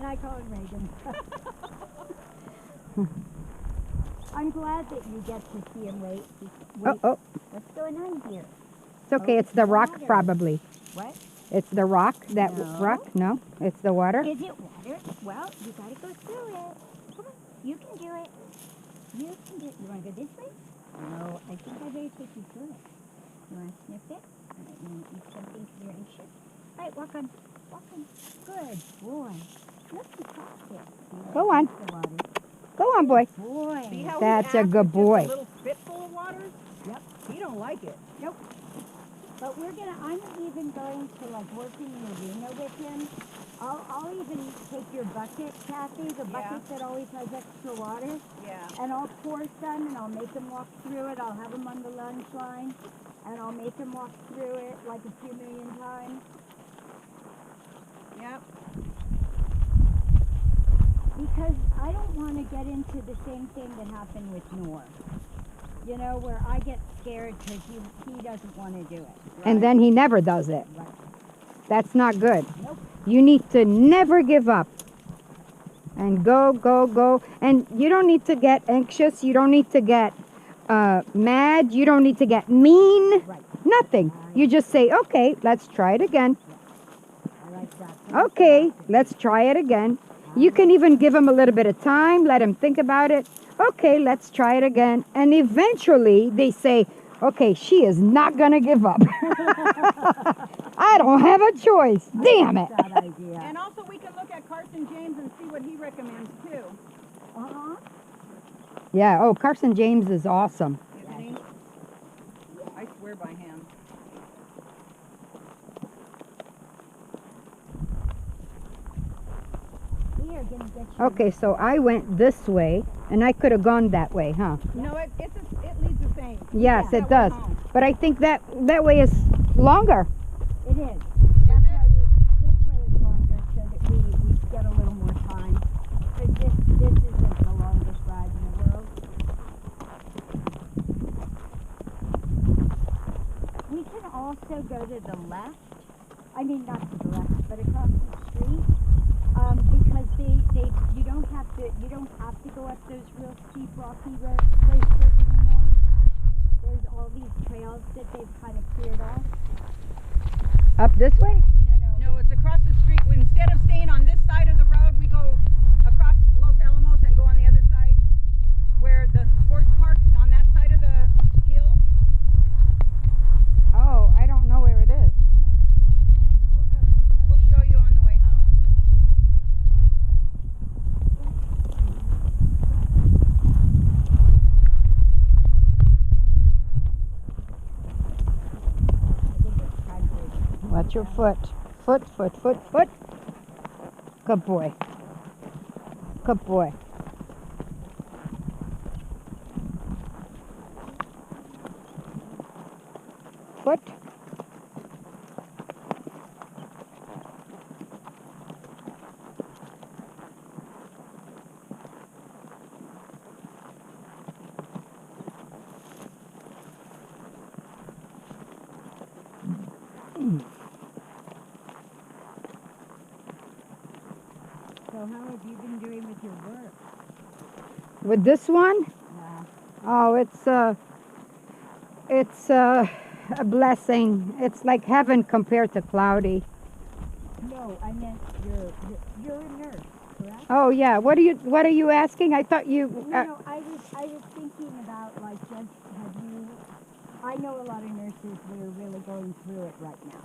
I call him Reagan. I'm glad that you get to see him wait. Oh. What's going on here? It's okay. It's the rock, water. probably. What? It's the rock. That No. rock? No, it's the water. Is it water? Well, you gotta go through it. Come on, you can do it. You can do it. You wanna go this way? No, I think I better take you through it. You wanna sniff it? All right, you wanna eat something because you're anxious? All right, walk on. Walk on. Good boy. Look, you crossed it. Go on. The water. Go on, boy. Boy. See how That's he a acts good with boy. Just a little spitful of water? Yep. He don't like it. Nope. But I'm even going to like work in the arena with him. I'll even take your bucket, Kathy, the bucket that always has extra water. Yeah. And I'll pour some and I'll make him walk through it. I'll have him on the lunge line and I'll make him walk through it like a few million times. Yep. Because I don't want to get into the same thing that happened with Noor. You know, where I get scared because he doesn't want to do it. Right. And then he never does it. Right. That's not good. Nope. You need to never give up. And go, go, go. And you don't need to get anxious. You don't need to get mad. You don't need to get mean. Right. Nothing. You just say, okay, let's try it again. I like that. Okay, let's try it again. You can even give him a little bit of time. Let him think about it. Okay, let's try it again. And eventually they say, okay, she is not going to give up. I don't have a choice. Damn it. That idea. And also we can look at Carson James and see what he recommends too. Uh-huh. Yeah, oh, Carson James is awesome. Isn't he? I swear by him. We are going to get you. Okay, so I went this way, and I could have gone that way, huh? No, it leads the same. Yes, Yeah. it does. But I think that way is longer. It is. That's why this way is longer so that we get a little more time. Because this isn't the longest ride in the world. We can also go to the left. I mean, not to the left, but across the street. Because you don't have to go up those real steep rocky places anymore. There's all these trails that they've kind of cleared off. Up this way? No, it's across the street. Instead of staying on this side of the road, we go across Los Alamos and go on the other side where the sports park on that side of the hill. Oh, I don't know where it is. We'll show you on the way home. Watch your foot. Foot, foot, foot, foot. Good boy. Good boy. Foot. So how have you been doing with your work? With this one? Yeah. Oh, it's a blessing. It's like heaven compared to cloudy. No, I meant you're a nurse, correct? Oh yeah. What are you asking? I thought you. No, I was thinking about like just I know a lot of nurses that are really going through it right now.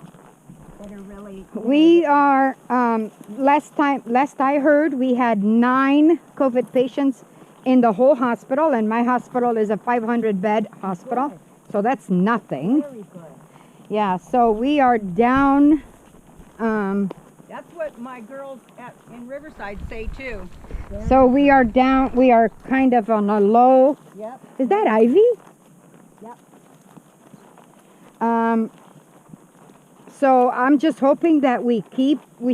That are really. We are. Last I heard, we had 9 COVID patients in the whole hospital, and my hospital is a 500-bed hospital, Good. so that's nothing. Very good. Yeah. So we are down. That's what my girls in Riverside say too. So we are down. We are kind of on a low. Yep. Is that Ivy? Yep. So I'm just hoping that we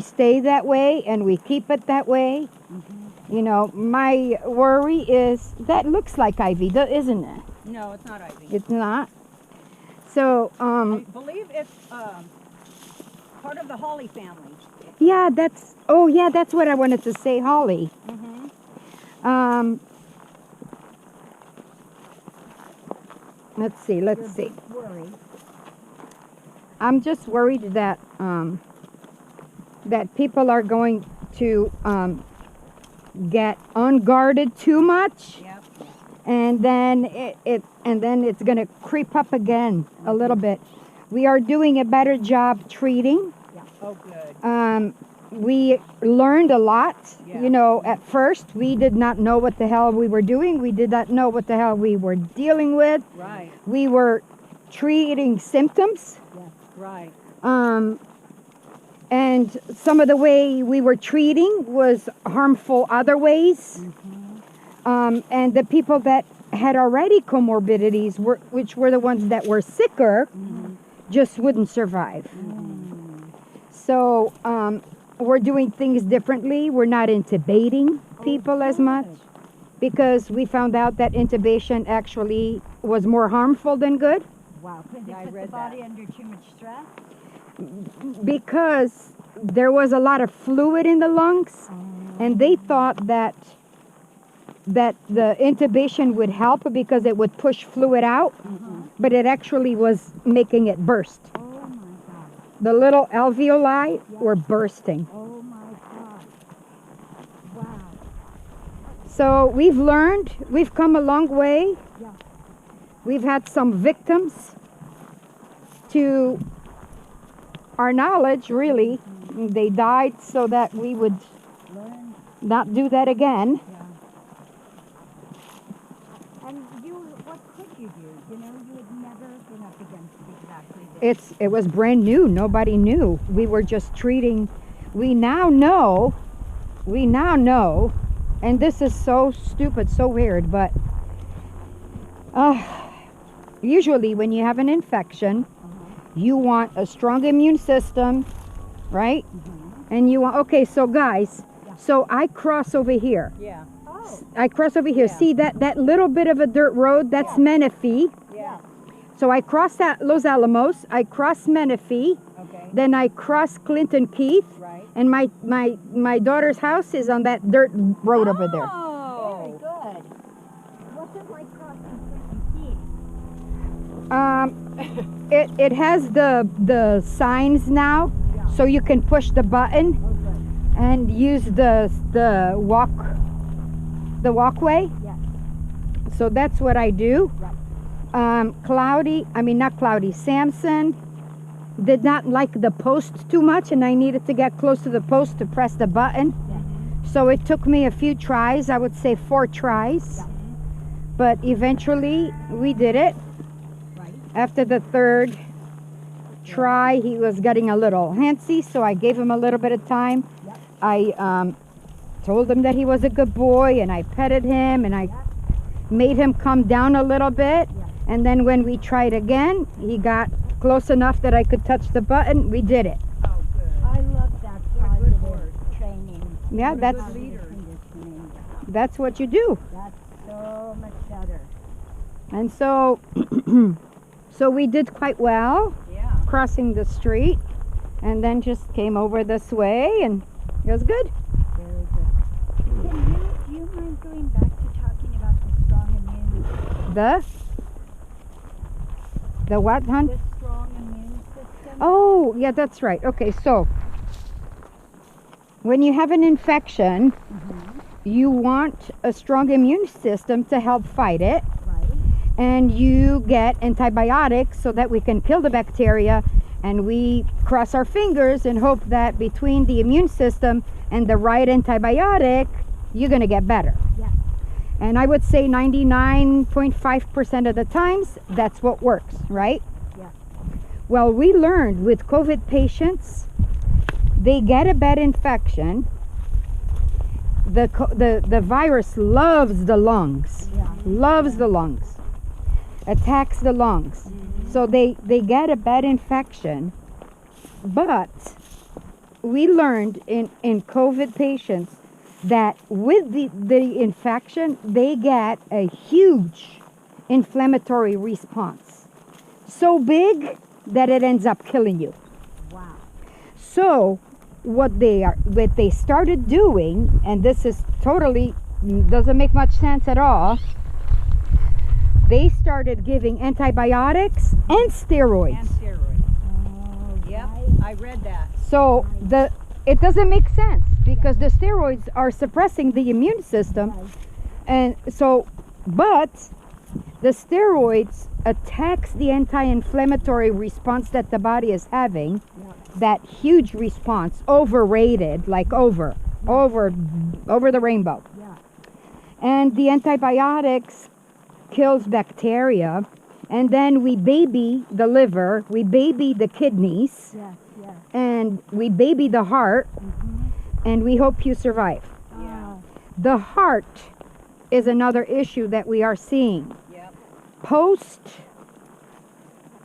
stay that way and we keep it that way. Mm-hmm. You know, my worry is that looks like Ivy, isn't it? No, it's not Ivy. It's not. So, I believe it's part of the Holly family. Yeah, that's, oh yeah, that's what I wanted to say, Holly. Mm-hmm. Let's see, let's see. Worry. I'm just worried that that people are going to get unguarded too much, Yep. and then it's going to creep up again a little bit. We are doing a better job treating. Oh, good. We learned a lot. Yeah. You know, at first we did not know what the hell we were doing. We did not know what the hell we were dealing with. Right. We were treating symptoms. Right. And some of the way we were treating was harmful other ways. And the people that had already comorbidities, which were the ones that were sicker, just wouldn't survive. So we're doing things differently. We're not intubating people as much, because we found out that intubation actually was more harmful than good. Wow. Could they Yeah, I put the read body under too much stress? Because there was a lot of fluid in the lungs, and they thought that the intubation would help because it would push fluid out, but it actually was making it burst. Oh my God. The little alveoli were bursting. Oh my God. Wow. So we've learned, we've come a long way. Yeah. We've had some victims. To our knowledge, really, they died so that we would Learn. not do that again. And what could you do? You know, you had never been up against exactly this. It was brand new. Nobody knew. We were just treating. We now know, and this is so stupid, so weird, but usually when you have an infection, you want a strong immune system, right? And you want, okay, so guys, so I cross over here. Yeah. Oh. I cross over here. Yeah. See that little bit of a dirt road? That's Menifee. Yeah. So I cross that Los Alamos. I cross Menifee. Okay. Then I cross Clinton Keith. Right. And my daughter's house is on that dirt road over there. Oh. Very good. What's it like crossing Clinton Keith? It has the signs now, so you can push the button Oh, good. and use the walkway. Yes. So that's what I do. Right. Not Cloudy, Samson did not like the post too much, and I needed to get close to the post to press the button. Yes. So it took me a few tries, I would say 4 tries. Yeah. But eventually we did it. Right. After the 3rd try, he was getting a little handsy, so I gave him a little bit of time. Yep. I told him that he was a good boy, and I petted him, and I made him come down a little bit. Yep. And then when we tried again, he got close enough that I could touch the button. We did it. Oh, good. I love that What a good positive word. training. Yeah, What a that's good leader. Conditioning. that's what you do. That's so much better. And so so we did quite well Yeah. crossing the street, and then just came over this way, and it was good. Very good. Do you mind going back to talking about the strong immune The what, hon? the strong immune system? Oh, yeah, that's right. Okay, so when you have an infection, you want a strong immune system to help fight it, Right. and you get antibiotics so that we can kill the bacteria, and we cross our fingers and hope that between the immune system and the right antibiotic, you're going to get better. Yeah. And I would say 99.5% of the times, that's what works, right? Yeah. Well, we learned with COVID patients, they get a bad infection. The virus loves the lungs, loves the lungs, attacks the lungs. So they get a bad infection. But we learned in COVID patients that with the infection, they get a huge inflammatory response. So big that it ends up killing you. Wow. So what they started doing, and this is totally doesn't make much sense at all. They started giving antibiotics and steroids. And steroids. Oh, Yep, right. I read that. So it doesn't make sense because the steroids are suppressing the immune system, Right. and so but the steroids attacks the anti-inflammatory response that the body is having. Yep. That huge response, overrated, like over the rainbow. Yeah. And the antibiotics kills bacteria, and then we baby the liver, we baby the kidneys, Yes. Yes. and we baby the heart, and we hope you survive. Yeah. The heart is another issue that we are seeing. Yep. Post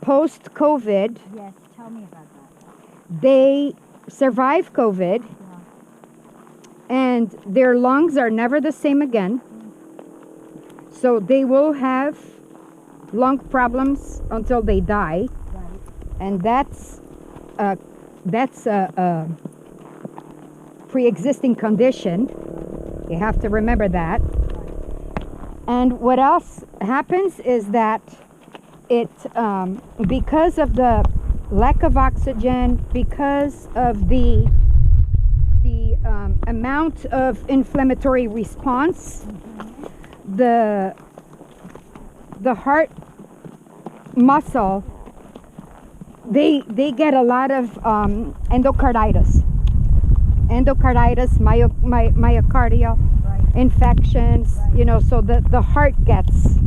COVID, Yes. Tell me about that. they survive COVID, and their lungs are never the same again. So they will have lung problems until they die, Right. and that's a pre-existing condition. You have to remember that. And what else happens is that it because of the lack of oxygen, because of the amount of inflammatory response, the heart muscle, they get a lot of endocarditis, myocardial Right. infections. Right. You know, so the heart gets